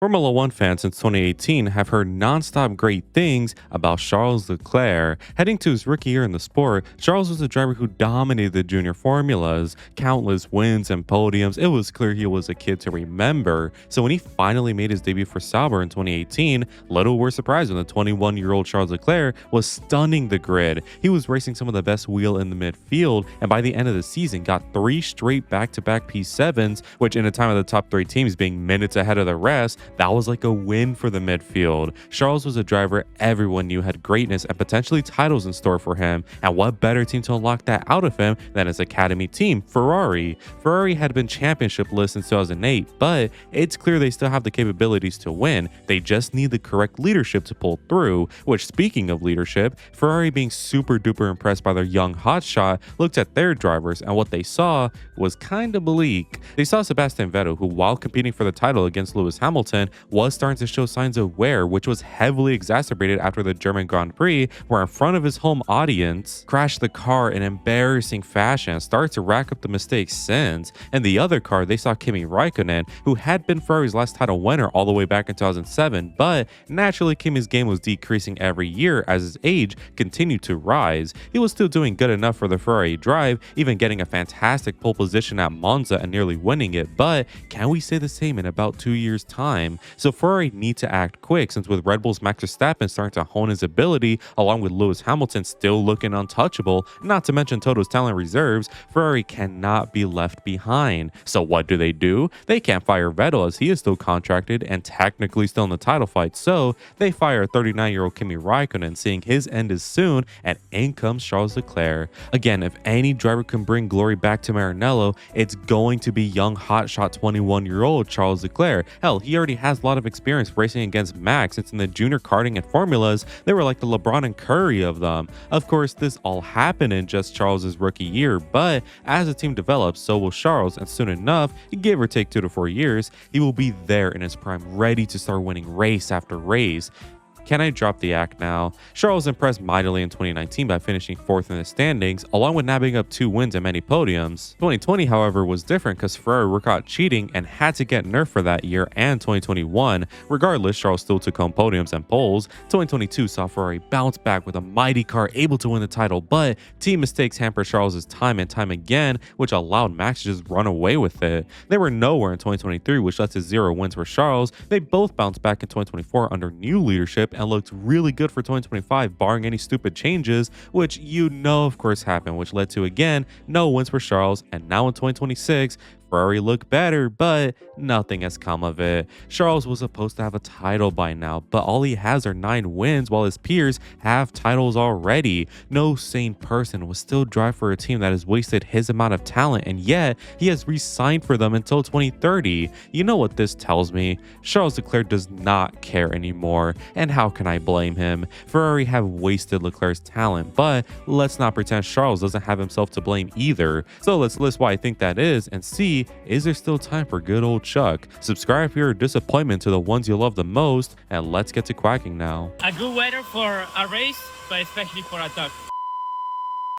Formula One fans since 2018 have heard non-stop great things about Charles Leclerc. Heading to his rookie year in the sport, Charles was a driver who dominated the junior formulas, countless wins and podiums. It was clear he was a kid to remember. So when he finally made his debut for Sauber in 2018, little were surprised when the 21-year-old Charles Leclerc was stunning the grid. He was racing some of the best wheel in the midfield, and by the end of the season got 3 straight back-to-back P7s, which in a time of the top 3 teams being minutes ahead of the rest, that was like a win for the midfield. Charles was a driver everyone knew had greatness and potentially titles in store for him, and what better team to unlock that out of him than his academy team, Ferrari. Ferrari had been championship list since 2008, but it's clear they still have the capabilities to win. They just need the correct leadership to pull through, which, speaking of leadership, Ferrari being super duper impressed by their young hotshot looked at their drivers, and what they saw was kinda bleak. They saw Sebastian Vettel, who while competing for the title against Lewis Hamilton was starting to show signs of wear, which was heavily exacerbated after the German Grand Prix, where in front of his home audience crashed the car in embarrassing fashion and started to rack up the mistakes since. In the other car, they saw Kimi Raikkonen, who had been Ferrari's last title winner all the way back in 2007, but naturally Kimi's game was decreasing every year as his age continued to rise. He was still doing good enough for the Ferrari drive, even getting a fantastic pole position at Monza and nearly winning it, but can we say the same in about 2 years' time? So Ferrari need to act quick, since with Red Bull's Max Verstappen starting to hone his ability, along with Lewis Hamilton still looking untouchable, not to mention Toto's talent reserves, Ferrari cannot be left behind. So what do? They can't fire Vettel as he is still contracted and technically still in the title fight, so they fire 39-year-old Kimi Raikkonen, seeing his end is soon, and in comes Charles Leclerc. Again, if any driver can bring glory back to Maranello, it's going to be young hotshot 21-year-old Charles Leclerc. Hell, he already has a lot of experience racing against Max, since in the junior karting and formulas, they were like the LeBron and Curry of them. Of course, this all happened in just Charles's rookie year, but as the team develops, so will Charles, and soon enough, give or take 2 to 4 years, he will be there in his prime, ready to start winning race after race. Can I drop the act now? Charles impressed mightily in 2019 by finishing 4th in the standings, along with nabbing up 2 wins and many podiums. 2020, however, was different because Ferrari were caught cheating and had to get nerfed for that year, and 2021. Regardless, Charles still took home podiums and poles. 2022 saw Ferrari bounce back with a mighty car able to win the title, but team mistakes hampered Charles' time and time again, which allowed Max to just run away with it. They were nowhere in 2023, which led to 0 wins for Charles. They both bounced back in 2024 under new leadership and looked really good for 2025, barring any stupid changes, which of course happened, which led to, again, no wins for Charles. And now in 2026, Ferrari looked better, but nothing has come of it. Charles was supposed to have a title by now, but all he has are 9 wins, while his peers have titles already. No sane person would still drive for a team that has wasted his amount of talent, and yet he has re-signed for them until 2030. You know what this tells me? Charles Leclerc does not care anymore, and how can I blame him? Ferrari have wasted Leclerc's talent, but let's not pretend Charles doesn't have himself to blame either. So let's list why I think that is, and see, is there still time for good old Chuck? Subscribe for your disappointment to the ones you love the most, and let's get to quacking now. A good weather for a race, but especially for a talk.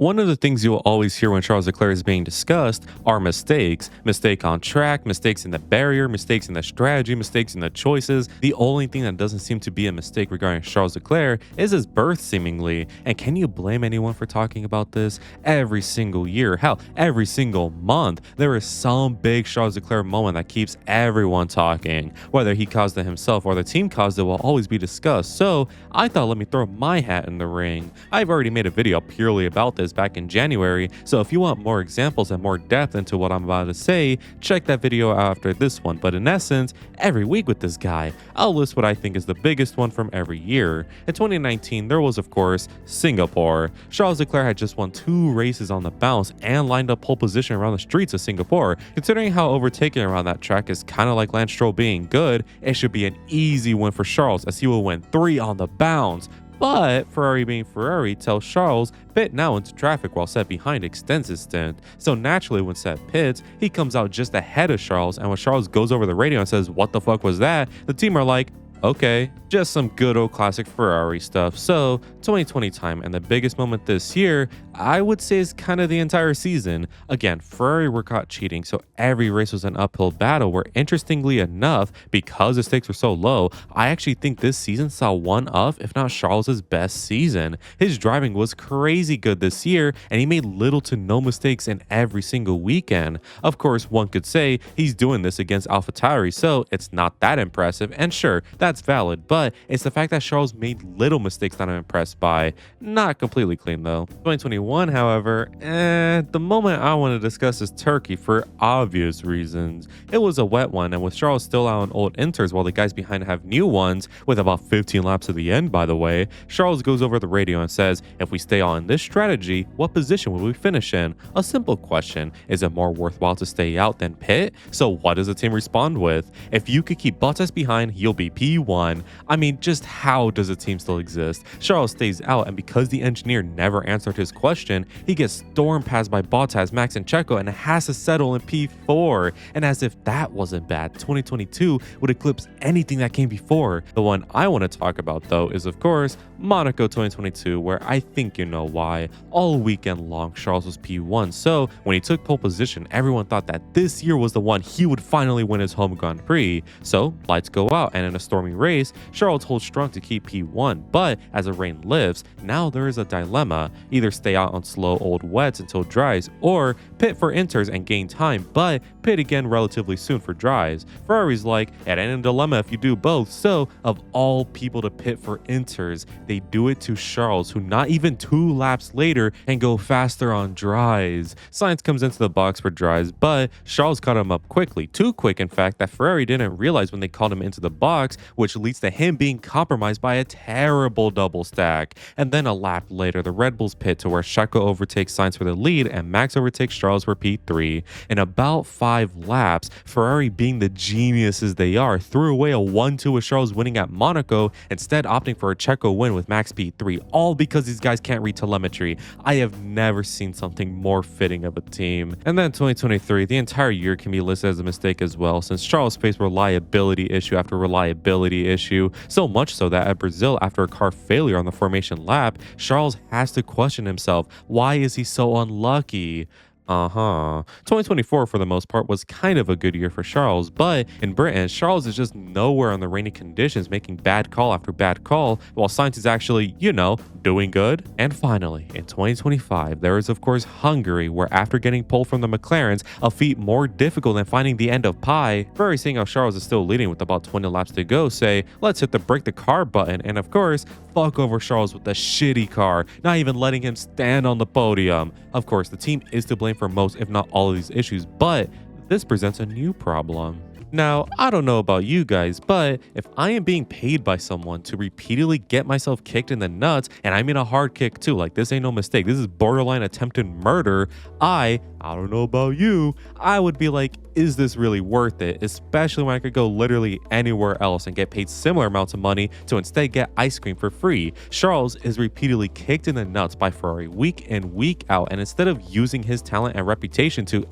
One of the things you'll always hear when Charles Leclerc is being discussed are mistakes. Mistake on track, mistakes in the barrier, mistakes in the strategy, mistakes in the choices. The only thing that doesn't seem to be a mistake regarding Charles Leclerc is his birth, seemingly. And can you blame anyone for talking about this? Every single year, hell, every single month, there is some big Charles Leclerc moment that keeps everyone talking. Whether he caused it himself or the team caused it will always be discussed. So I thought, let me throw my hat in the ring. I've already made a video purely about this back in January, so if you want more examples and more depth into what I'm about to say, check that video out after this one. But in essence, every week with this guy, I'll list what I think is the biggest one from every year. In 2019, there was, of course, Singapore. Charles Leclerc had just won 2 races on the bounce and lined up pole position around the streets of Singapore. Considering how overtaking around that track is kind of like Lance Stroll being good, it should be an easy win for Charles, as he will win 3 on the bounce. But Ferrari being Ferrari tells Charles pit now into traffic while Seth behind extends his stint. So naturally when Seth pits, he comes out just ahead of Charles, and when Charles goes over the radio and says, "What the fuck was that?" the team are like, Okay, just some good old classic Ferrari stuff. So, 2020 time, and the biggest moment this year, I would say, is kind of the entire season. Again, Ferrari were caught cheating, so every race was an uphill battle. Where, interestingly enough, because the stakes were so low, I actually think this season saw one of, if not Charles's best season. His driving was crazy good this year, and he made little to no mistakes in every single weekend. Of course, one could say he's doing this against AlphaTauri, so it's not that impressive, and sure, that's valid, but it's the fact that Charles made little mistakes that I'm impressed by. Not completely clean though. 2021, however, the moment I want to discuss is Turkey for obvious reasons. It was a wet one, and with Charles still out on old inters while the guys behind have new ones, with about 15 laps to the end by the way, Charles goes over the radio and says, if we stay on this strategy, what position will we finish in? A simple question. Is it more worthwhile to stay out than pit? So what does the team respond with? If you could keep Bottas behind, you'll be P1. I mean, just how does a team still exist? Charles stays out, and because the engineer never answered his question, he gets stormed past by Bottas, Max, and Checo and has to settle in P4. And as if that wasn't bad, 2022 would eclipse anything that came before. The one I want to talk about though is of course Monaco 2022, where I think you know why. All weekend long, Charles was P1, so when he took pole position, everyone thought that this year was the one he would finally win his home Grand Prix. So lights go out, and in a stormy race, Charles holds strong to keep P1, but as the rain lifts, now there is a dilemma. Either stay out on slow old wets until dries, or pit for inters and gain time, but pit again relatively soon for dries. Ferrari's like, it ain't a dilemma if you do both, so of all people to pit for inters, they do it to Charles, who not even 2 laps later can go faster on dries. Sainz comes into the box for dries, but Charles caught him up quickly, too quick in fact that Ferrari didn't realize when they called him into the box, which leads to him being compromised by a terrible double stack. And then a lap later, the Red Bulls pit to where Checo overtakes Sainz for the lead and Max overtakes Charles for P3. In about 5 laps, Ferrari, being the geniuses they are, threw away a 1-2 with Charles winning at Monaco, instead opting for a Checo win with Max P3, all because these guys can't read telemetry. I have never seen something more fitting of a team. And then 2023, the entire year can be listed as a mistake as well, since Charles faced reliability issue after reliability issue, so much so that at Brazil, after a car failure on the formation lap, Charles has to question himself, why is he so unlucky? 2024 for the most part was kind of a good year for Charles, but in Britain, Charles is just nowhere on the rainy conditions, making bad call after bad call, while Sainz is actually, doing good. And finally, in 2025, there is of course Hungary, where after getting pole from the McLarens, a feat more difficult than finding the end of pi, Ferrari, seeing how Charles is still leading with about 20 laps to go, say, let's hit the break the car button, and of course, fuck over Charles with the shitty car, not even letting him stand on the podium. Of course, the team is to blame for most, if not all of these issues, but this presents a new problem. Now, I don't know about you guys, but if I am being paid by someone to repeatedly get myself kicked in the nuts, and I mean a hard kick too, like this ain't no mistake, this is borderline attempted murder, I don't know about you, I would be like, is this really worth it? Especially when I could go literally anywhere else and get paid similar amounts of money to instead get ice cream for free. Charles is repeatedly kicked in the nuts by Ferrari week in, week out, and instead of using his talent and reputation to,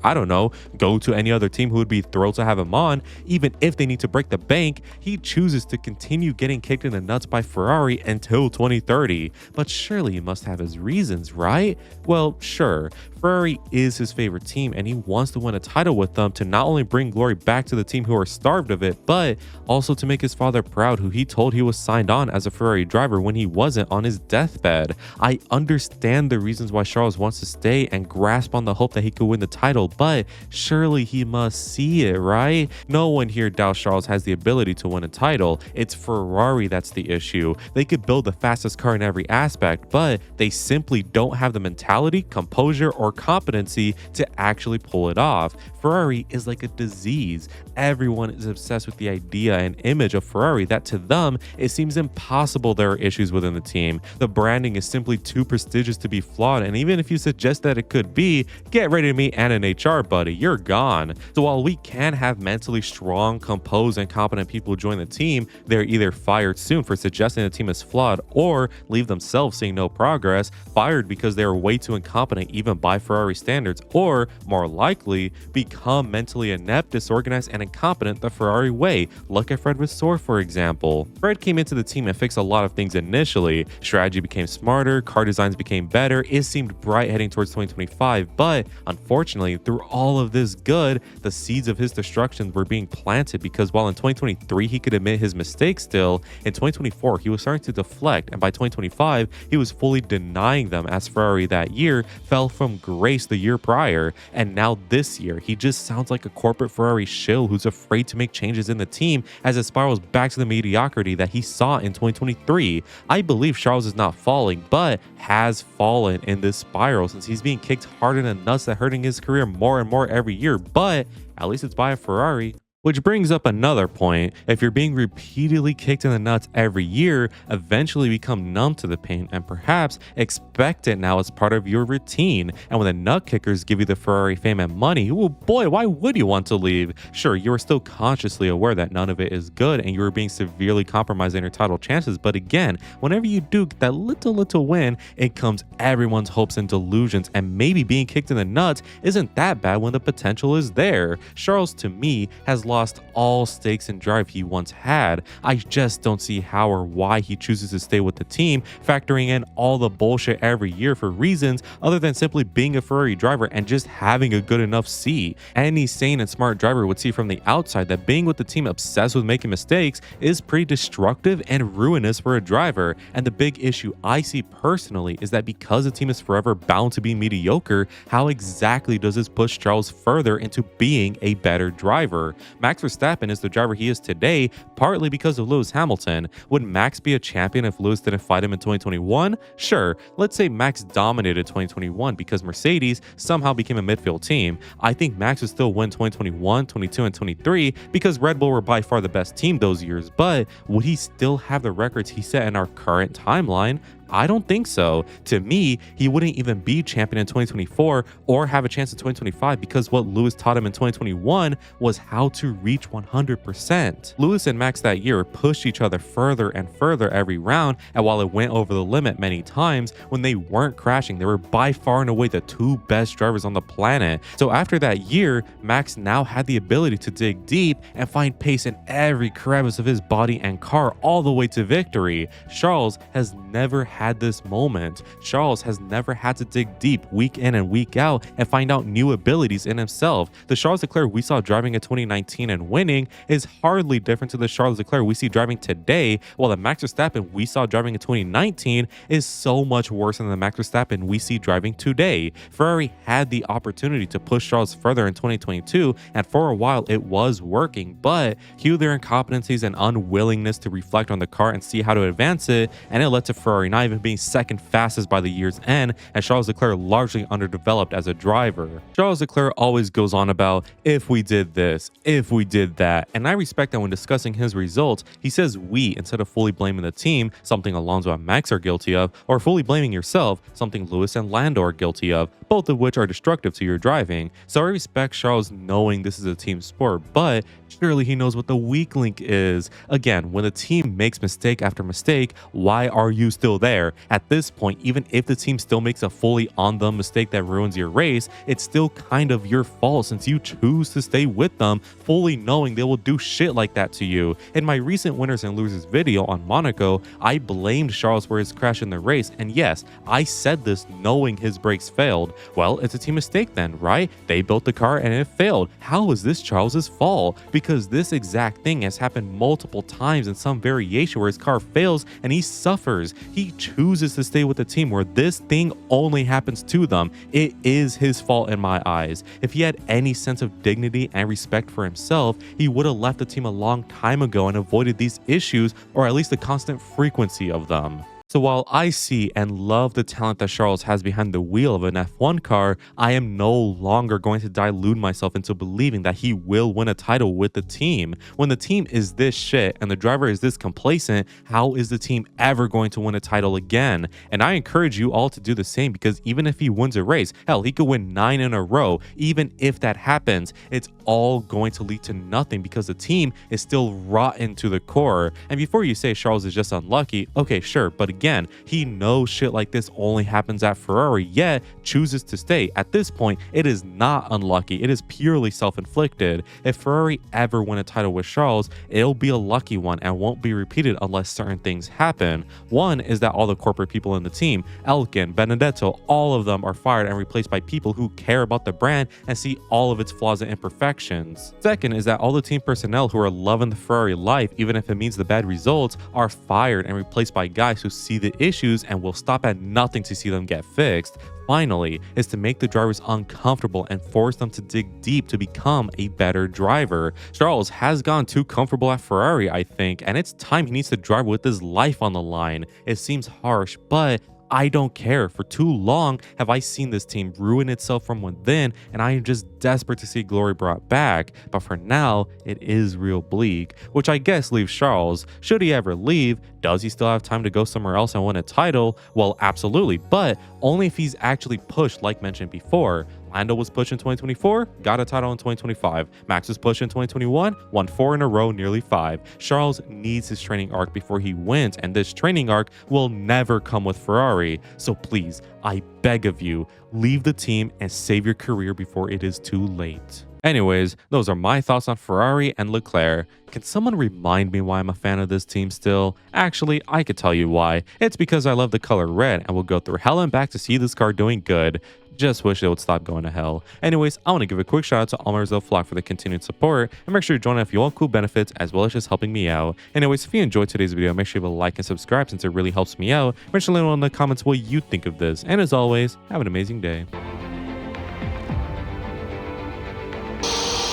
go to any other team who would be thrilled to have him on, even if they need to break the bank, he chooses to continue getting kicked in the nuts by Ferrari until 2030. But surely he must have his reasons, right? Well, sure. Ferrari is his favorite team, and he wants to win a title with them to not only bring glory back to the team who are starved of it, but also to make his father proud, who he told he was signed on as a Ferrari driver when he wasn't on his deathbed. I understand the reasons why Charles wants to stay and grasp on the hope that he could win the title, but surely he must see it, right? No one here doubts Charles has the ability to win a title. It's Ferrari that's the issue. They could build the fastest car in every aspect, but they simply don't have the mentality, composure, or competency to actually pull it off. Ferrari is like a disease. Everyone is obsessed with the idea and image of Ferrari that to them, it seems impossible there are issues within the team. The branding is simply too prestigious to be flawed, and even if you suggest that it could be, get ready to meet an HR buddy, you're gone. So while we can have mentally strong, composed, and competent people join the team, they're either fired soon for suggesting the team is flawed, or leave themselves seeing no progress, fired because they are way too incompetent even by Ferrari standards, or, more likely, become mentally inept, disorganized, and incompetent the Ferrari way. Look at Fred Vasseur, for example. Fred came into the team and fixed a lot of things initially. Strategy became smarter, car designs became better, it seemed bright heading towards 2025, but unfortunately, through all of this good, the seeds of his destruction were being planted because while in 2023 he could admit his mistakes still, in 2024 he was starting to deflect, and by 2025 he was fully denying them as Ferrari that year fell from grace the year prior, and now this year he just sounds like a corporate Ferrari shill who's afraid to make changes in the team as it spirals back to the mediocrity that he saw in 2023. I believe Charles is not falling, but has fallen in this spiral since he's being kicked hard in the nuts that hurting his career more and more every year, but at least it's by a Ferrari. Which brings up another point. If you're being repeatedly kicked in the nuts every year, eventually become numb to the pain and perhaps expect it now as part of your routine. And when the nut kickers give you the Ferrari fame and money, oh boy, why would you want to leave? Sure, you are still consciously aware that none of it is good and you are being severely compromising your title chances. But again, whenever you do get that little win, it comes everyone's hopes and delusions, and maybe being kicked in the nuts isn't that bad when the potential is there. Charles, to me, has lost all stakes in drive he once had. I just don't see how or why he chooses to stay with the team, factoring in all the bullshit every year for reasons other than simply being a Ferrari driver and just having a good enough seat. Any sane and smart driver would see from the outside that being with the team obsessed with making mistakes is pretty destructive and ruinous for a driver. And the big issue I see personally is that because the team is forever bound to be mediocre, how exactly does this push Charles further into being a better driver? Max Verstappen is the driver he is today, partly because of Lewis Hamilton. Would Max be a champion if Lewis didn't fight him in 2021? Sure, let's say Max dominated 2021 because Mercedes somehow became a midfield team. I think Max would still win 2021, 22, and 23 because Red Bull were by far the best team those years, but would he still have the records he set in our current timeline? I don't think so. To me, he wouldn't even be champion in 2024 or have a chance in 2025 because what Lewis taught him in 2021 was how to reach 100%. Lewis and Max that year pushed each other further and further every round, and while it went over the limit many times, when they weren't crashing, they were by far and away the two best drivers on the planet. So after that year, Max now had the ability to dig deep and find pace in every crevice of his body and car all the way to victory. Charles has never had this moment. Charles has never had to dig deep week in and week out and find out new abilities in himself. The Charles Leclerc we saw driving in 2019 and winning is hardly different to the Charles Leclerc we see driving today, while the Max Verstappen we saw driving in 2019 is so much worse than the Max Verstappen we see driving today. Ferrari had the opportunity to push Charles further in 2022, and for a while it was working, but cue their incompetencies and unwillingness to reflect on the car and see how to advance it, and it led to Ferrari not even being second fastest by the year's end, and Charles Leclerc largely underdeveloped as a driver. Charles Leclerc always goes on about, if we did this, if we did that, and I respect that when discussing his results, he says we instead of fully blaming the team, something Alonso and Max are guilty of, or fully blaming yourself, something Lewis and Lando are guilty of, both of which are destructive to your driving. So I respect Charles knowing this is a team sport, but surely he knows what the weak link is. Again, when the team makes mistake after mistake, why are you still there? At this point, even if the team still makes a fully on them mistake that ruins your race, it's still kind of your fault since you choose to stay with them, fully knowing they will do shit like that to you. In my recent winners and losers video on Monaco, I blamed Charles for his crash in the race, and yes, I said this knowing his brakes failed. Well, it's a team mistake then, right? They built the car and it failed. How is this Charles's fault? Because this exact thing has happened multiple times in some variation where his car fails and he suffers. He chooses to stay with the team where this thing only happens to them. It is his fault in my eyes. If he had any sense of dignity and respect for himself, he would have left the team a long time ago and avoided these issues, or at least the constant frequency of them. So while I see and love the talent that Charles has behind the wheel of an F1 car, I am no longer going to delude myself into believing that he will win a title with the team. When the team is this shit and the driver is this complacent, how is the team ever going to win a title again? And I encourage you all to do the same, because even if he wins a race, hell, he could win 9 in a row. Even if that happens, it's all going to lead to nothing because the team is still rotten to the core. And before you say Charles is just unlucky, okay, sure, but again. He knows shit like this only happens at Ferrari, yet chooses to stay. At this point, it is not unlucky. It is purely self-inflicted. If Ferrari ever win a title with Charles, it'll be a lucky one and won't be repeated unless certain things happen. One is that all the corporate people in the team, Elkin, Benedetto, all of them are fired and replaced by people who care about the brand and see all of its flaws and imperfections. Second is that all the team personnel who are loving the Ferrari life, even if it means the bad results, are fired and replaced by guys who see the issues and will stop at nothing to see them get fixed. Finally, is to make the drivers uncomfortable and force them to dig deep to become a better driver. Charles has gone too comfortable at Ferrari, I think, and it's time he needs to drive with his life on the line. It seems harsh, but I don't care. For too long have I seen this team ruin itself from within, and I am just desperate to see glory brought back. But for now, it is real bleak, which I guess leaves Charles. Should he ever leave, does he still have time to go somewhere else and win a title? Well, absolutely, but only if he's actually pushed like mentioned before. Lando was pushed in 2024, got a title in 2025. Max was pushed in 2021, won 4 in a row, nearly 5. Charles needs his training arc before he wins, and this training arc will never come with Ferrari. So please, I beg of you, leave the team and save your career before it is too late. Anyways, those are my thoughts on Ferrari and Leclerc. Can someone remind me why I'm a fan of this team still? Actually, I could tell you why. It's because I love the color red and will go through hell and back to see this car doing good. Just wish it would stop going to hell. Anyways, I want to give a quick shout out to all my Brazil flock for the continued support, and make sure you join if you want cool benefits as well as just helping me out. Anyways, if you enjoyed today's video, make sure you leave a like and subscribe since it really helps me out. Make sure to let me know in the comments what you think of this. And as always, have an amazing day.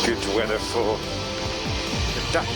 Good weather for the duck.